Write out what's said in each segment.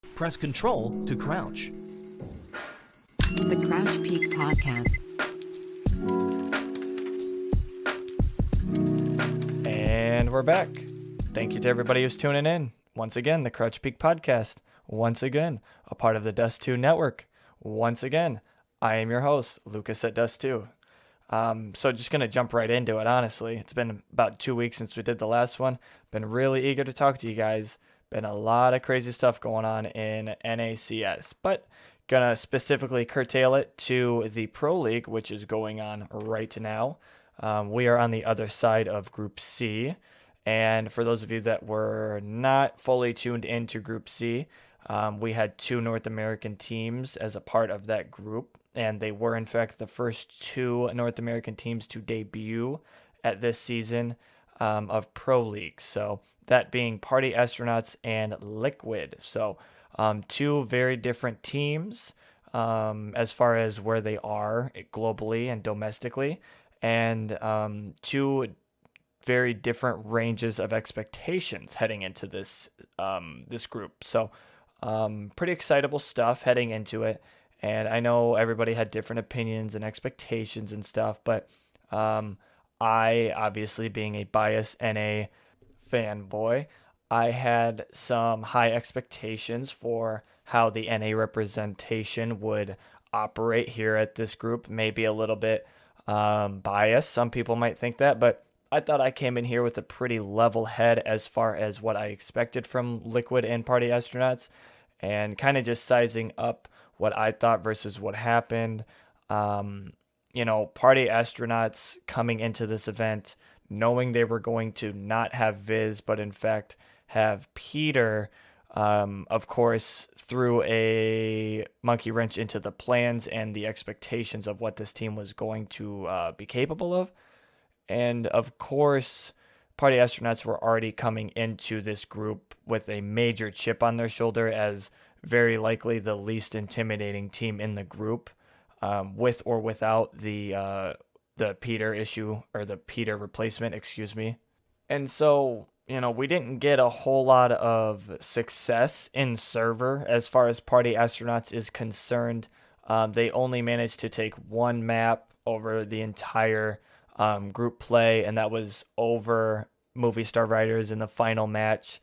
Press Control to crouch. The Crouch Peak Podcast. And we're back. Thank you to everybody who's tuning in. Once again, the Crouch Peak Podcast. Once again, a part of the Dust 2 network. Once again, I am your host, Lucas at Dust 2. So just going to jump right into it, honestly. It's been about 2 weeks since we did the last one. Been really eager to talk to you guys. Been a lot of crazy stuff going on in NACS, but gonna specifically curtail it to the Pro League, which is going on right now. We are on the other side of Group C, and for those of you that were not fully tuned into Group C, we had two North American teams as a part of that group, and they were in fact the first two North American teams to debut at this season of Pro League. So that being Party Astronauts and Liquid. So two very different teams as far as where they are globally and domestically, and two very different ranges of expectations heading into this group. So pretty excitable stuff heading into it. And I know everybody had different opinions and expectations and stuff, but I, obviously being a biased NA fanboy, I had some high expectations for how the NA representation would operate here at this group. Maybe a little bit biased. Some people might think that, but I thought I came in here with a pretty level head as far as what I expected from Liquid and Party Astronauts, and kind of just sizing up what I thought versus what happened. Party Astronauts coming into this event, knowing they were going to not have Viz, but in fact have Peter, of course, threw a monkey wrench into the plans and the expectations of what this team was going to be capable of. And of course, Party Astronauts were already coming into this group with a major chip on their shoulder as very likely the least intimidating team in the group, with or without the Peter issue, or the Peter replacement, excuse me. And so, we didn't get a whole lot of success in server as far as Party Astronauts is concerned. They only managed to take one map over the entire group play, and that was over Movie Star Riders in the final match.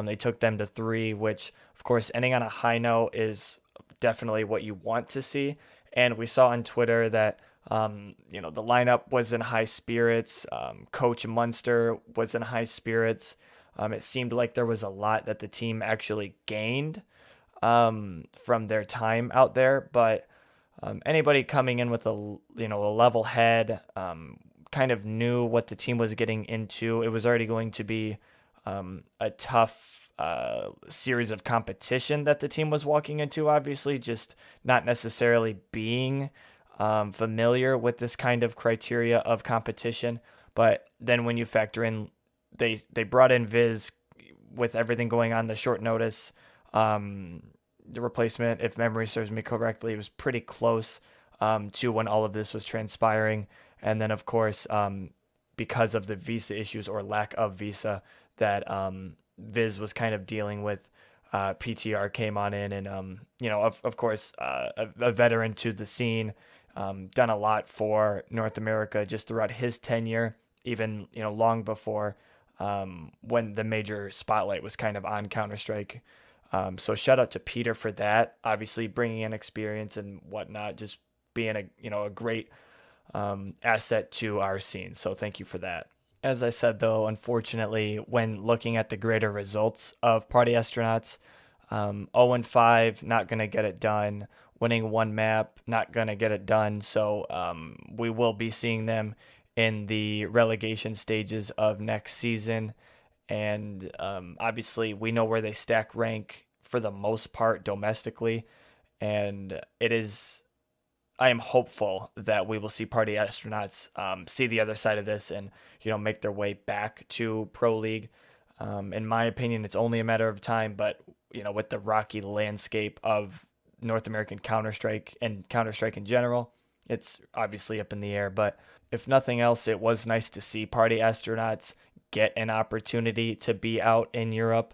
They took them to 3, which, of course, ending on a high note is definitely what you want to see. And we saw on Twitter that the lineup was in high spirits. Coach Munster was in high spirits. It seemed like there was a lot that the team actually gained from their time out there. But anybody coming in with a level head, kind of knew what the team was getting into. It was already going to be a tough series of competition that the team was walking into, obviously, just not necessarily being familiar with this kind of criteria of competition. But then when you factor in, they brought in Viz with everything going on, the short notice, the replacement, if memory serves me correctly, it was pretty close to when all of this was transpiring. And then, of course, because of the visa issues or lack of visa that Viz was kind of dealing with, PTR came on in, and of course, a veteran to the scene, done a lot for North America just throughout his tenure, even long before when the major spotlight was kind of on Counter-Strike. So shout out to Peter for that, obviously bringing in experience and whatnot, just being a great asset to our scene. So thank you for that. As I said, though, unfortunately, when looking at the greater results of Party Astronauts, 0-5, not going to get it done. Winning one map, not going to get it done. So we will be seeing them in the relegation stages of next season. And obviously, we know where they stack rank for the most part domestically. And I am hopeful that we will see Party Astronauts see the other side of this and make their way back to Pro League. In my opinion, it's only a matter of time, but with the rocky landscape of North American Counter-Strike and Counter-Strike in general, it's obviously up in the air. But if nothing else, it was nice to see Party Astronauts get an opportunity to be out in Europe.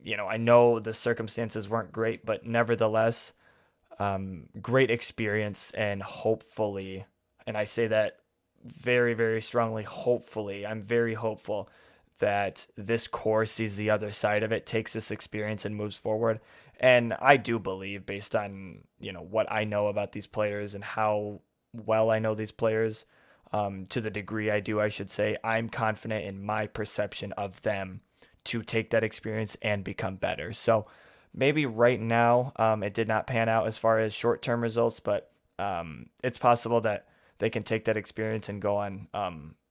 I know the circumstances weren't great, but nevertheless, great experience, and hopefully, and I say that very, very strongly, hopefully, I'm very hopeful that this core sees the other side of it, takes this experience and moves forward. And I do believe, based on, what I know about these players and how well I know these players, to the degree I do, I should say, I'm confident in my perception of them to take that experience and become better. So maybe right now, it did not pan out as far as short-term results, but it's possible that they can take that experience and go on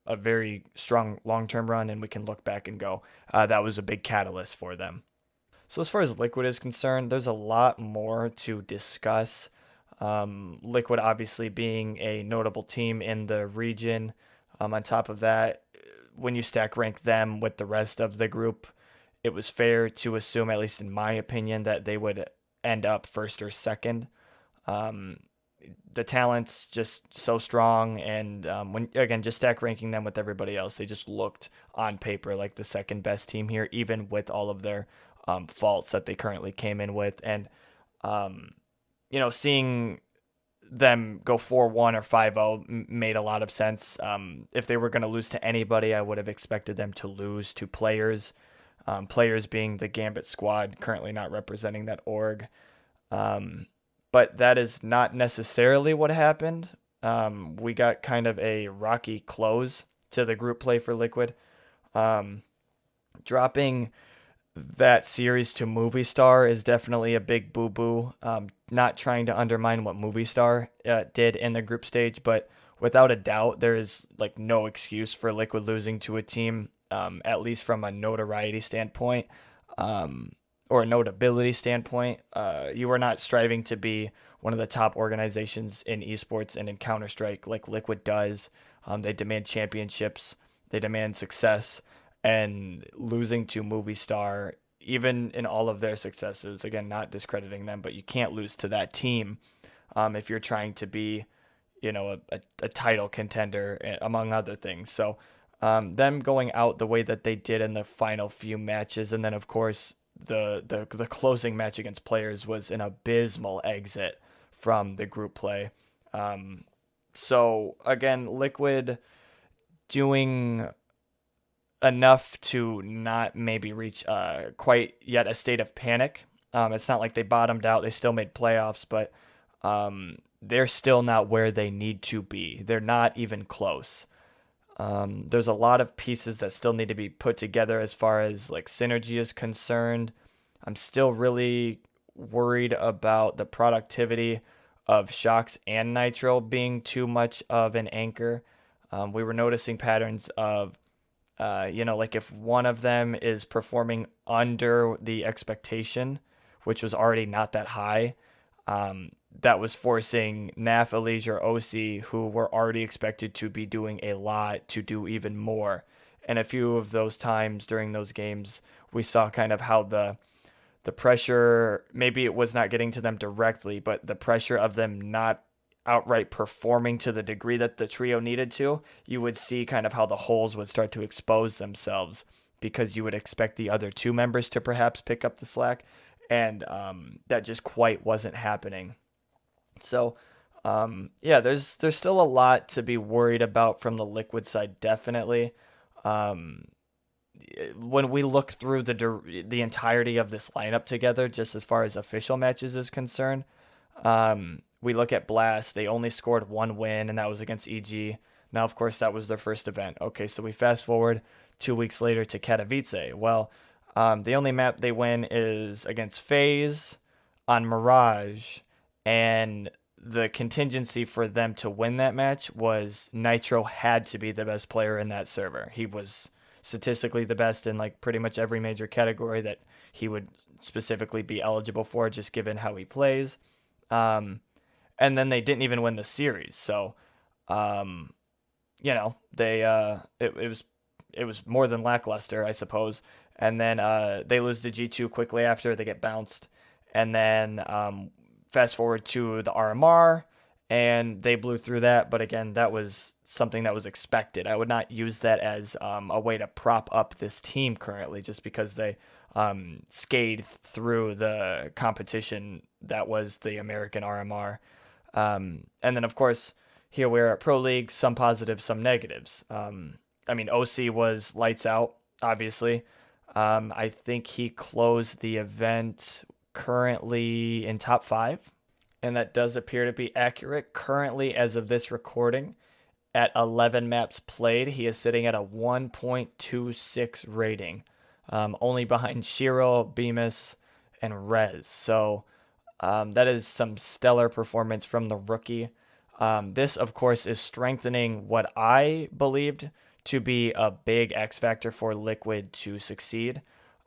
a very strong long-term run, and we can look back and go, that was a big catalyst for them. So as far as Liquid is concerned, there's a lot more to discuss. Liquid obviously being a notable team in the region. On top of that, when you stack rank them with the rest of the group, it was fair to assume, at least in my opinion, that they would end up first or second. The talent's just so strong, and when again just stack ranking them with everybody else, they just looked on paper like the second best team here, even with all of their faults that they currently came in with. And seeing them go 4-1 or 5-0 made a lot of sense. If they were going to lose to anybody, I would have expected them to lose to players. Players being the Gambit squad, currently not representing that org. But that is not necessarily what happened. We got kind of a rocky close to the group play for Liquid. Dropping that series to Movistar is definitely a big boo-boo. Not trying to undermine what Movistar did in the group stage, but without a doubt, there is like no excuse for Liquid losing to a team, at least from a notoriety standpoint, or a notability standpoint. You are not striving to be one of the top organizations in esports and in Counter-Strike like Liquid does. They demand championships, they demand success. And losing to Movistar, even in all of their successes, again, not discrediting them, but you can't lose to that team if you're trying to be, a title contender, among other things. So them going out the way that they did in the final few matches, and then of course the closing match against Players was an abysmal exit from the group play. So again, Liquid doing enough to not maybe reach quite yet a state of panic. It's not like they bottomed out. They still made playoffs, but they're still not where they need to be. They're not even close. There's a lot of pieces that still need to be put together as far as like synergy is concerned. I'm still really worried about the productivity of Shox and Nitro being too much of an anchor. We were noticing patterns of like if one of them is performing under the expectation, which was already not that high, that was forcing Naf, Elysia, or OC, who were already expected to be doing a lot, to do even more. And a few of those times during those games, we saw kind of how the pressure, maybe it was not getting to them directly, but the pressure of them not outright performing to the degree that the trio needed to, you would see kind of how the holes would start to expose themselves, because you would expect the other two members to perhaps pick up the slack, and that just quite wasn't happening. So there's still a lot to be worried about from the Liquid side, definitely. When we look through the entirety of this lineup together, just as far as official matches is concerned, we look at Blast. They only scored one win, and that was against EG. Now, of course, that was their first event. Okay, so we fast forward 2 weeks later to Katowice. Well, the only map they win is against FaZe on Mirage, and the contingency for them to win that match was Nitro had to be the best player in that server. He was statistically the best in like pretty much every major category that he would specifically be eligible for, just given how he plays. And then they didn't even win the series. So, they it was more than lackluster, I suppose. And then they lose to G2 quickly after. They get bounced. And then fast forward to the RMR, and they blew through that. But again, that was something that was expected. I would not use that as a way to prop up this team currently, just because they scathed through the competition that was the American RMR. And then, of course, here we're at Pro League, some positives, some negatives. I mean, OC was lights out, obviously. I think he closed the event currently in top five, and that does appear to be accurate. Currently, as of this recording, at 11 maps played, he is sitting at a 1.26 rating, only behind Shiro, Bemis, and Rez. So that is some stellar performance from the rookie. This, of course, is strengthening what I believed to be a big X factor for Liquid to succeed.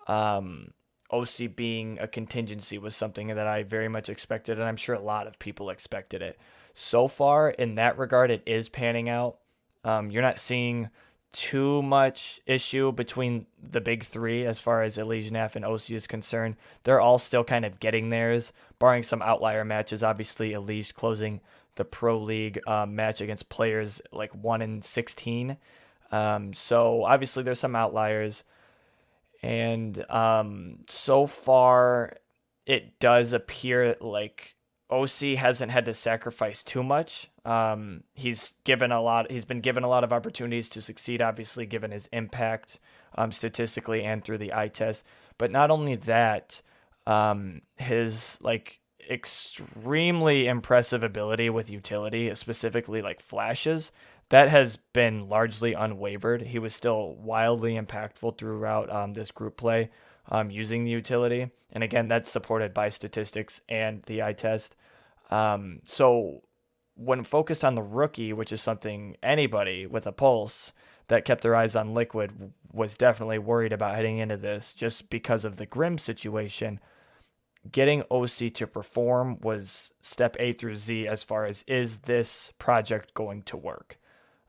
OC being a contingency was something that I very much expected, and I'm sure a lot of people expected it. So far, in that regard, it is panning out. You're not seeing too much issue between the big three as far as Elysian F and OC is concerned. They're all still kind of getting theirs, barring some outlier matches. Obviously, Elysian closing the Pro League match against players like 1-16. So obviously there's some outliers. And so far, it does appear like OC hasn't had to sacrifice too much. He's been given a lot of opportunities to succeed, obviously, given his impact statistically and through the eye test. But not only that, his like extremely impressive ability with utility, specifically like flashes, that has been largely unwavered. He was still wildly impactful throughout this group play using the utility. And again, that's supported by statistics and the eye test. So when focused on the rookie, which is something anybody with a pulse that kept their eyes on Liquid was definitely worried about heading into this, just because of the Grim situation, getting OC to perform was step A through Z as far as, is this project going to work?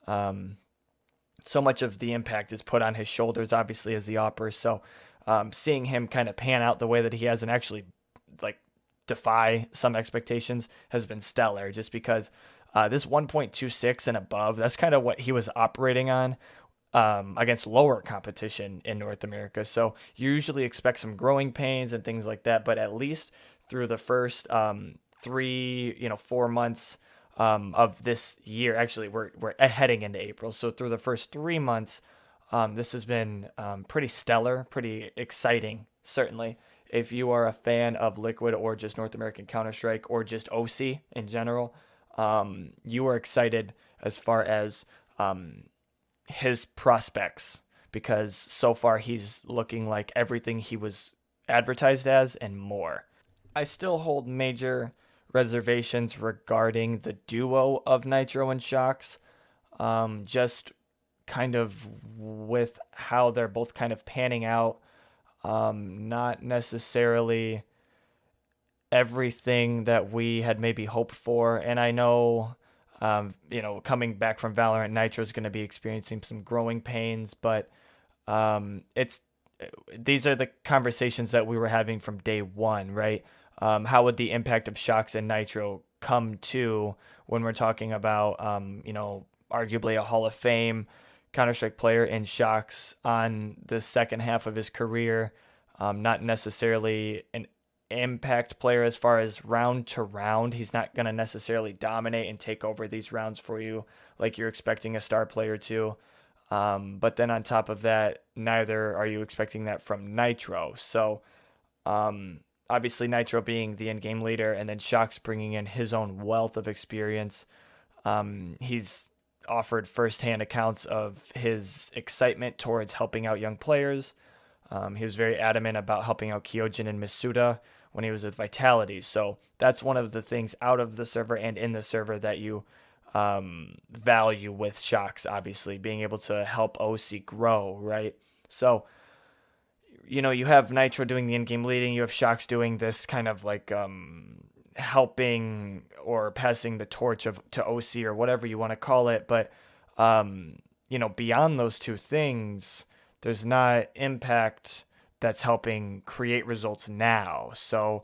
So much of the impact is put on his shoulders, obviously, as the opper. So seeing him kind of pan out the way that he has and actually like defy some expectations has been stellar, just because this 1.26 and above, that's kind of what he was operating on against lower competition in North America. So you usually expect some growing pains and things like that, but at least through the first 4 months of this year, actually we're heading into April. So through the first 3 months, this has been pretty stellar, pretty exciting, certainly. If you are a fan of Liquid or just North American Counter-Strike or just OC in general, you are excited as far as his prospects, because so far he's looking like everything he was advertised as and more. I still hold major reservations regarding the duo of Nitro and Shox, just kind of with how they're both kind of panning out. Not necessarily everything that we had maybe hoped for. And I know, coming back from Valorant, Nitro is going to be experiencing some growing pains, but these are the conversations that we were having from day one, right? How would the impact of Shox and Nitro come to when we're talking about, arguably a Hall of Fame Counter-Strike player in Shox on the second half of his career, not necessarily an impact player as far as round to round. He's not going to necessarily dominate and take over these rounds for you like you're expecting a star player to. But then on top of that, neither are you expecting that from Nitro. So obviously Nitro being the in-game leader and then Shox bringing in his own wealth of experience. He's offered firsthand accounts of his excitement towards helping out young players. He was very adamant about helping out Kyojin and Masuda when he was with Vitality. So that's one of the things out of the server and in the server that you value with Shox, obviously, being able to help OC grow, right? So, you have Nitro doing the in-game leading, you have Shox doing this kind of like helping or passing the torch to OC or whatever you want to call it. But, beyond those two things, there's not impact that's helping create results now. So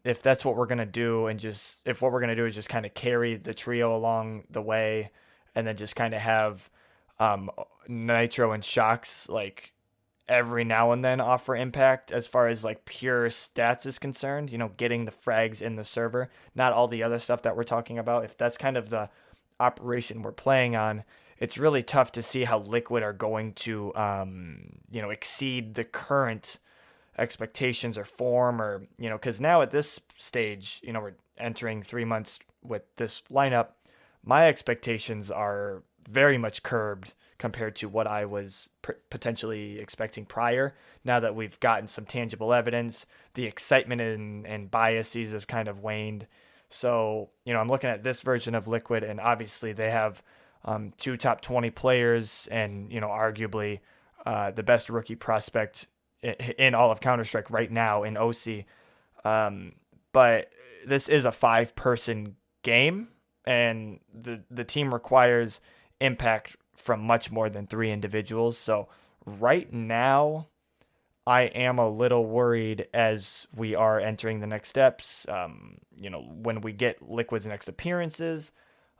if that's what we're going to do, if what we're going to do is just kind of carry the trio along the way and then just kind of have Nitro and Shox like every now and then offer impact as far as like pure stats is concerned, getting the frags in the server, not all the other stuff that we're talking about. If that's kind of the operation we're playing on, it's really tough to see how Liquid are going to, exceed the current expectations or form, or, because now at this stage, we're entering 3 months with this lineup. My expectations are very much curbed compared to what I was potentially expecting prior. Now that we've gotten some tangible evidence, the excitement and biases have kind of waned. So, I'm looking at this version of Liquid, and obviously they have two top 20 players and, arguably the best rookie prospect in all of Counter-Strike right now in OC. But this is a 5-person game, and the team requires impact from much more than 3 individuals. So right now, I am a little worried as we are entering the next steps. When we get Liquid's next appearances,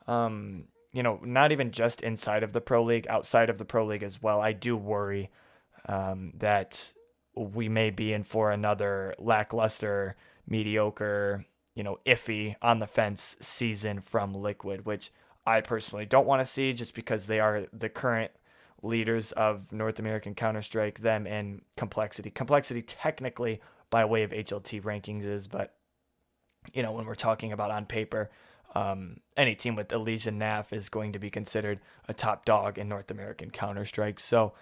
not even just inside of the Pro League, outside of the Pro League as well, I do worry that we may be in for another lackluster, mediocre, iffy, on the fence season from Liquid, which I personally don't want to see, just because they are the current leaders of North American Counter-Strike, them and Complexity. Complexity technically by way of HLT rankings is, but when we're talking about on paper, any team with Elysian NAF is going to be considered a top dog in North American Counter-Strike. So,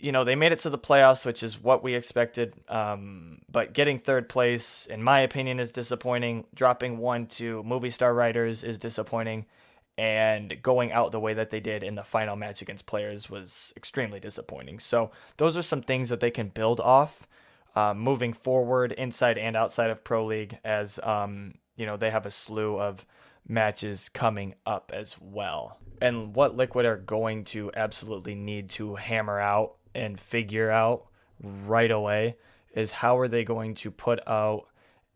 they made it to the playoffs, which is what we expected. But getting third place, in my opinion, is disappointing. Dropping 1 to Movie Star Riders is disappointing. And going out the way that they did in the final match against Players was extremely disappointing. So those are some things that they can build off moving forward inside and outside of Pro League, as they have a slew of matches coming up as well. And what Liquid are going to absolutely need to hammer out and figure out right away is how are they going to put out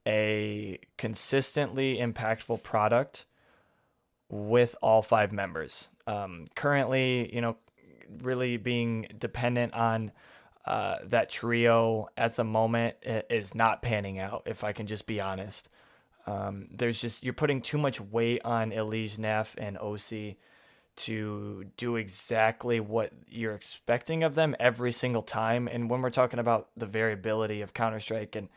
a consistently impactful product with all 5 members. Currently, really being dependent on that trio at the moment is not panning out, if I can just be honest. You're putting too much weight on Elise, Neff, and OC to do exactly what you're expecting of them every single time. And when we're talking about the variability of Counter-Strike and,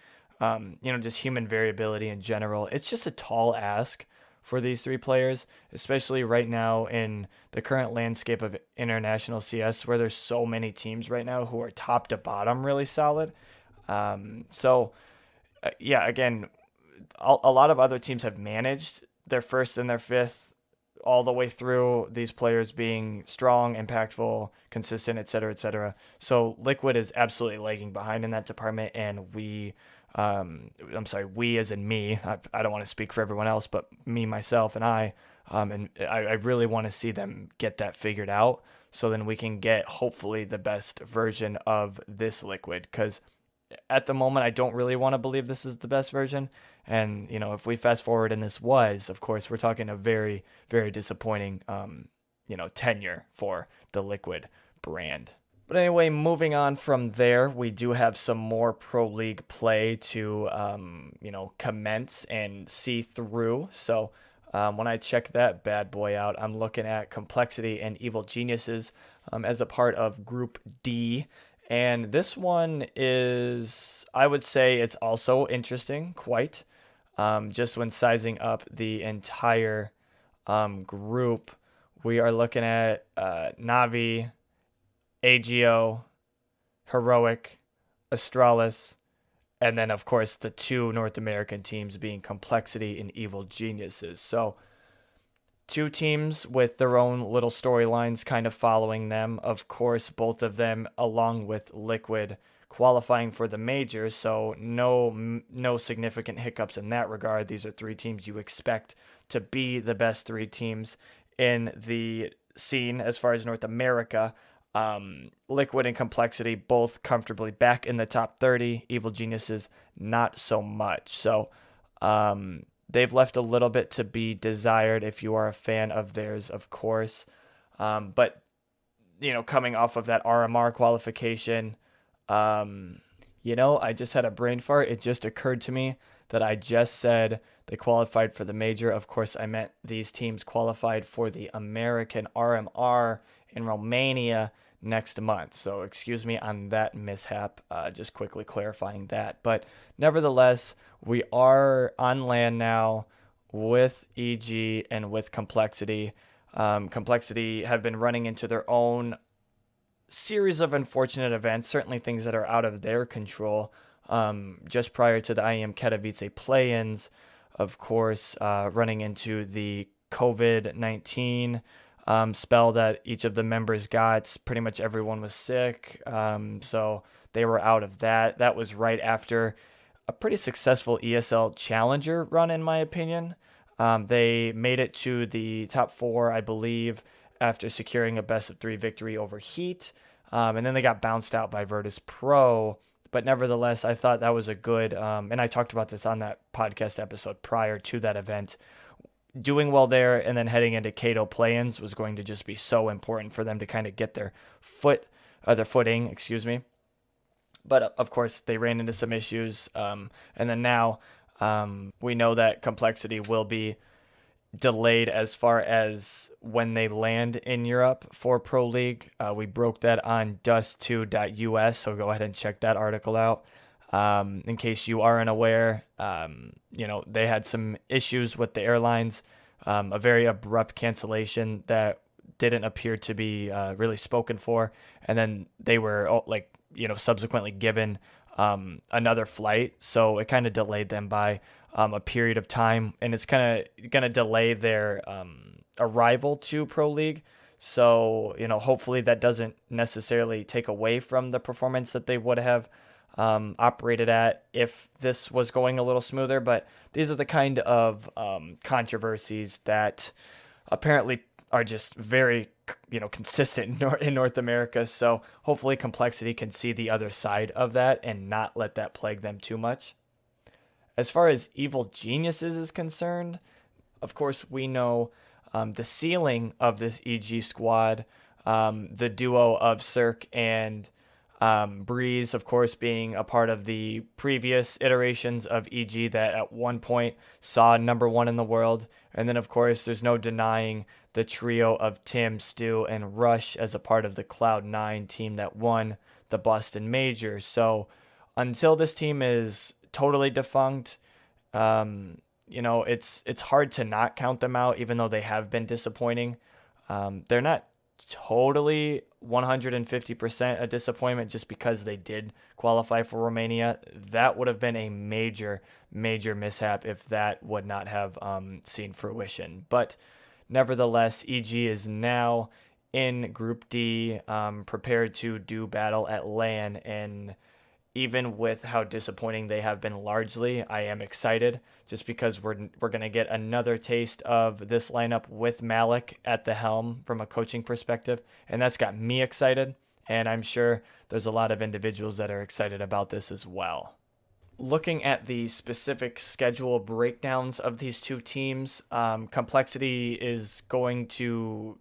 just human variability in general, it's just a tall ask for these 3 players, especially right now in the current landscape of international CS, where there's so many teams right now who are top to bottom really solid. Again, a lot of other teams have managed their first and their fifth all the way through, these players being strong, impactful, consistent, et cetera, et cetera. So Liquid is absolutely lagging behind in that department, and we as in me, I don't want to speak for everyone else, but me, myself, and I really want to see them get that figured out, so then we can get hopefully the best version of this Liquid, because at the moment I don't really want to believe this is the best version. And if we fast forward and this was, of course, we're talking a very, very disappointing tenure for the Liquid brand. But anyway, moving on from there, we do have some more Pro League play to, commence and see through. So when I check that bad boy out, I'm looking at Complexity and Evil Geniuses as a part of Group D. And this one is, I would say it's also interesting, quite. Just when sizing up the entire group, we are looking at Navi, AGO, Heroic, Astralis, and then, of course, the 2 North American teams being Complexity and Evil Geniuses. So 2 teams with their own little storylines kind of following them. Of course, both of them, along with Liquid, qualifying for the majors, so no significant hiccups in that regard. These are 3 teams you expect to be the best 3 teams in the scene as far as North America. Liquid and Complexity both comfortably back in the top 30. Evil Geniuses not so much. So they've left a little bit to be desired if you are a fan of theirs, of course. But coming off of that RMR qualification. I just had a brain fart. It just occurred to me that I just said they qualified for the major. Of course, I meant these teams qualified for the American RMR in Romania next month. So excuse me on that mishap, just quickly clarifying that. But nevertheless, we are on land now with EG and with Complexity. Complexity have been running into their own series of unfortunate events, certainly things that are out of their control. Just prior to the IEM Katowice play-ins, of course, running into the COVID-19 spell that each of the members got. Pretty much everyone was sick, so they were out of that. That was right after a pretty successful ESL Challenger run, in my opinion. They made it to the top 4, I believe, after securing a best-of-3 victory over Heat, and then they got bounced out by Virtus Pro. But nevertheless, I thought that was a good, and I talked about this on that podcast episode prior to that event. Doing well there and then heading into Cato play-ins was going to just be so important for them to kind of get their footing, excuse me. But of course, they ran into some issues, and then now we know that Complexity will be delayed as far as when they land in Europe for Pro League. We broke that on dust2.us, so go ahead and check that article out. In case you aren't aware, they had some issues with the airlines, a very abrupt cancellation that didn't appear to be really spoken for, and then they were subsequently given another flight, so it kind of delayed them by a period of time, and it's kind of going to delay their arrival to Pro League. So, hopefully that doesn't necessarily take away from the performance that they would have operated at if this was going a little smoother. But these are the kind of controversies that apparently are just very, consistent in North America. So hopefully Complexity can see the other side of that and not let that plague them too much. As far as Evil Geniuses is concerned, of course, we know the ceiling of this EG squad, the duo of Cirque and Breeze, of course, being a part of the previous iterations of EG that at one point saw number 1 in the world. And then, of course, there's no denying the trio of Tim, Stu, and Rush as a part of the Cloud9 team that won the Boston Major. So until this team is totally defunct, it's hard to not count them out, even though they have been disappointing. They're not totally 150% a disappointment just because they did qualify for Romania. That would have been a major mishap if that would not have seen fruition. But nevertheless, EG is now in Group D, prepared to do battle at LAN, and even with how disappointing they have been largely, I am excited just because we're going to get another taste of this lineup with Malik at the helm from a coaching perspective, and that's got me excited, and I'm sure there's a lot of individuals that are excited about this as well. Looking at the specific schedule breakdowns of these two teams, Complexity is going to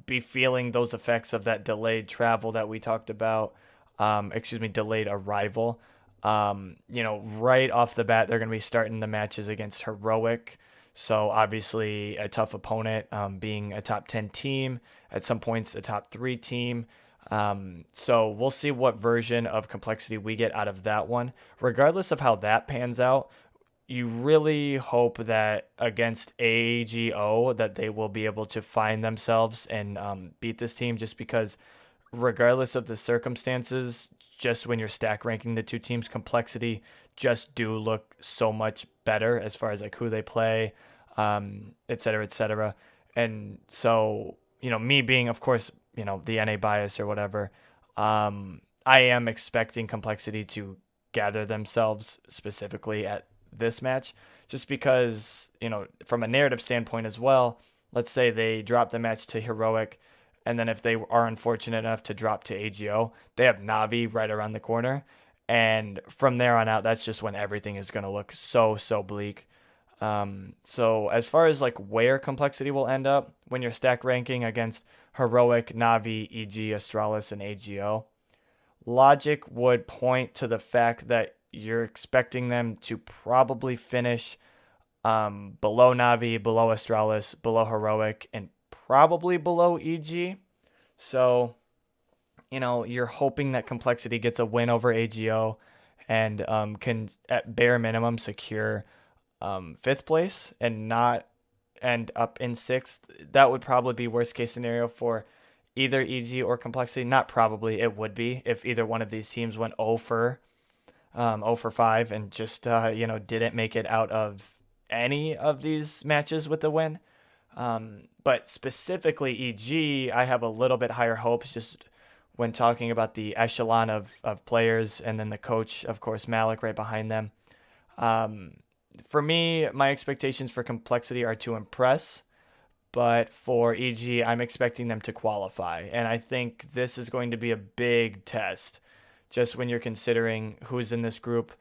be feeling those effects of that delayed travel that we talked about. Delayed arrival. Right off the bat, they're going to be starting the matches against Heroic. So obviously a tough opponent, being a top 10 team, at some points a top 3 team. So we'll see what version of Complexity we get out of that one. Regardless of how that pans out, you really hope that against AAGO that they will be able to find themselves and beat this team, just because regardless of the circumstances, just when you're stack ranking the two teams, Complexity just do look so much better as far as like who they play, et cetera, et cetera. And so, me being, of course, the NA bias or whatever, I am expecting Complexity to gather themselves specifically at this match, just because, from a narrative standpoint as well, let's say they drop the match to Heroic, and then if they are unfortunate enough to drop to AGO, they have Navi right around the corner. And from there on out, that's just when everything is going to look so bleak. So as far as like where complexity will end up when you're stack ranking against Heroic, Navi, EG, Astralis, and AGO, logic would point to the fact that you're expecting them to probably finish below Navi, below Astralis, below Heroic, and probably below EG. So, you're hoping that Complexity gets a win over AGO and can, at bare minimum, secure fifth place and not end up in sixth. That would probably be worst case scenario for either EG or Complexity. Not probably, it would be if either one of these teams went 0 for 5 and just didn't make it out of any of these matches with the win. But specifically EG, I have a little bit higher hopes just when talking about the echelon of players and then the coach, of course, Malik right behind them. For me, my expectations for Complexity are to impress, but for EG, I'm expecting them to qualify. And I think this is going to be a big test just when you're considering who's in this group.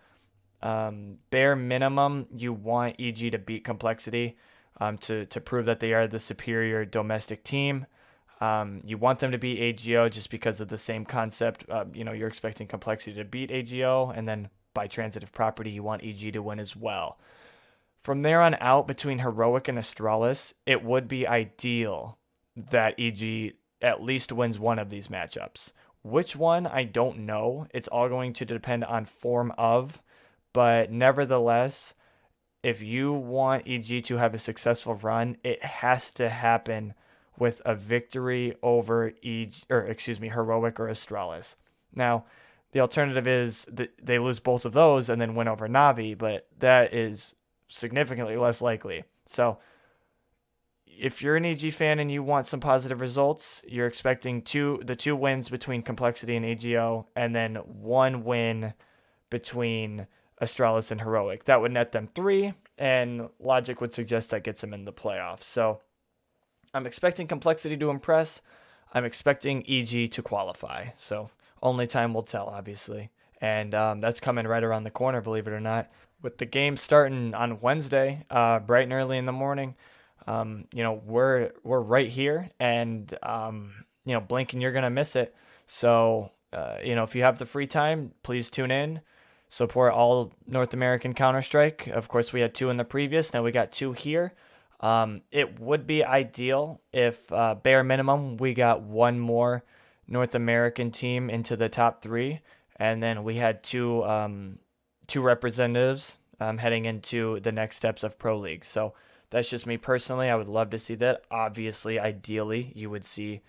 Bare minimum, you want EG to beat Complexity to prove that they are the superior domestic team. You want them to beat AGO just because of the same concept. You're expecting Complexity to beat AGO, and then by transitive property, you want EG to win as well. From there on out, between Heroic and Astralis, it would be ideal that EG at least wins one of these matchups. Which one, I don't know. It's all going to depend on form of, but nevertheless, if you want EG to have a successful run, it has to happen with a victory over Heroic or Astralis. Now, the alternative is that they lose both of those and then win over Navi, but that is significantly less likely. So if you're an EG fan and you want some positive results, you're expecting the two wins between Complexity and AGO, and then one win between Astralis and Heroic. That would net them 3, and logic would suggest that gets them in the playoffs. So I'm expecting Complexity to impress. I'm expecting EG to qualify. So only time will tell, obviously. And that's coming right around the corner, believe it or not. With the game starting on Wednesday, bright and early in the morning, we're right here, and blink and you're gonna miss it. So if you have the free time, please tune in. Support all North American Counter-Strike. Of course, we had 2 in the previous. Now we got 2 here. It would be ideal if bare minimum we got one more North American team into the top 3, and then we had two representatives heading into the next steps of Pro League. So that's just me personally. I would love to see that. Obviously, ideally, you would see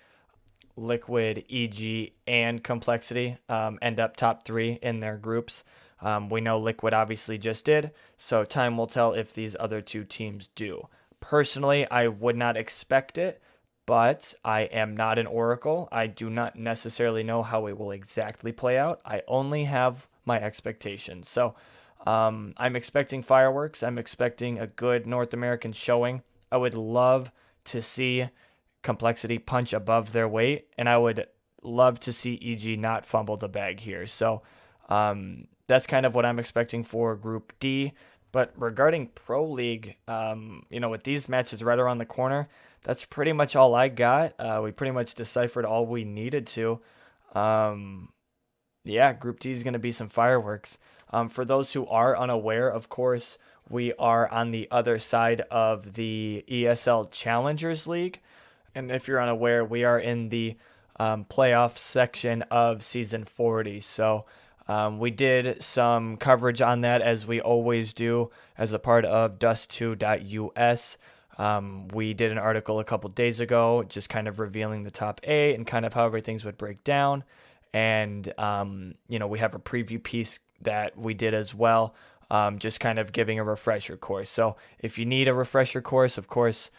Liquid, EG, and Complexity end up top 3 in their groups. We know Liquid obviously just did, so time will tell if these other 2 teams do. Personally, I would not expect it, but I am not an oracle. I do not necessarily know how it will exactly play out. I only have my expectations. So I'm expecting fireworks. I'm expecting a good North American showing. I would love to see Complexity punch above their weight, and I would love to see EG not fumble the bag here. So that's kind of what I'm expecting for Group D. But regarding Pro League, with these matches right around the corner, that's pretty much all I got. We pretty much deciphered all we needed to. Group D is going to be some fireworks. For those who are unaware, of course, we are on the other side of the ESL Challengers League. And if you're unaware, we are in the playoff section of Season 40. So we did some coverage on that, as we always do, as a part of dust2.us. We did an article a couple days ago just kind of revealing the top 8 and kind of how everything would break down. And, we have a preview piece that we did as well, just kind of giving a refresher course. So if you need a refresher course, of course,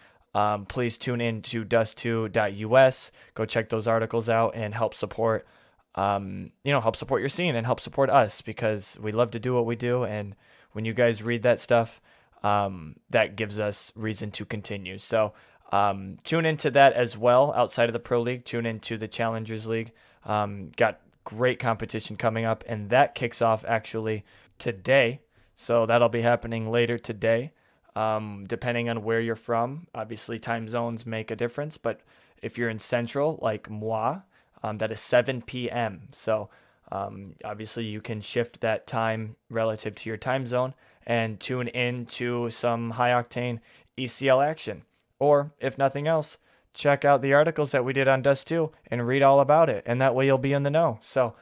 please tune in to dust2.us. Go check those articles out and help support your scene and help support us, because we love to do what we do. And when you guys read that stuff, that gives us reason to continue. So tune into that as well. Outside of the Pro League, tune into the Challengers League. Got great competition coming up, and that kicks off actually today. So that'll be happening later today. depending on where you're from. Obviously, time zones make a difference, but if you're in Central, like moi, that is 7 p.m. So obviously, you can shift that time relative to your time zone and tune in to some high octane ECL action. Or, if nothing else, check out the articles that we did on Dust 2 and read all about it. And that way you'll be in the know. So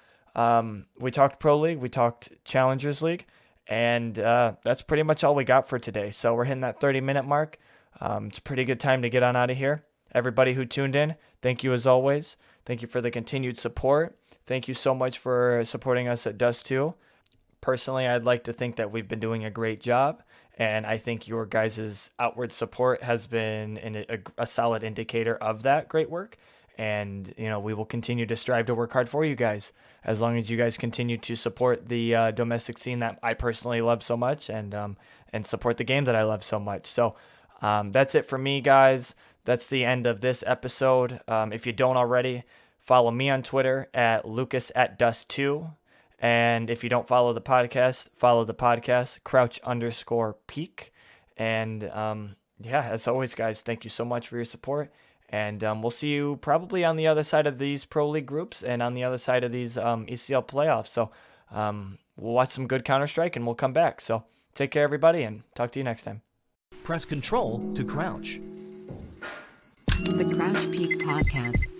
we talked Pro League, we talked Challengers League, and that's pretty much all we got for today. So we're hitting that 30-minute mark. It's a pretty good time to get on out of here. Everybody who tuned in, thank you as always. Thank you for the continued support. Thank you so much for supporting us at Dust 2. Personally, I'd like to think that we've been doing a great job, and I think your guys' outward support has been a solid indicator of that great work. And, we will continue to strive to work hard for you guys as long as you guys continue to support the domestic scene that I personally love so much and support the game that I love so much. So that's it for me, guys. That's the end of this episode. If you don't already, follow me on Twitter at Lucas@Dust2. And if you don't follow the podcast, Crouch_Peak. And as always, guys, thank you so much for your support. And we'll see you probably on the other side of these Pro League groups and on the other side of these ECL playoffs. So we'll watch some good Counter-Strike and we'll come back. So take care, everybody, and talk to you next time. Press Control to crouch. The Crouch Peak Podcast.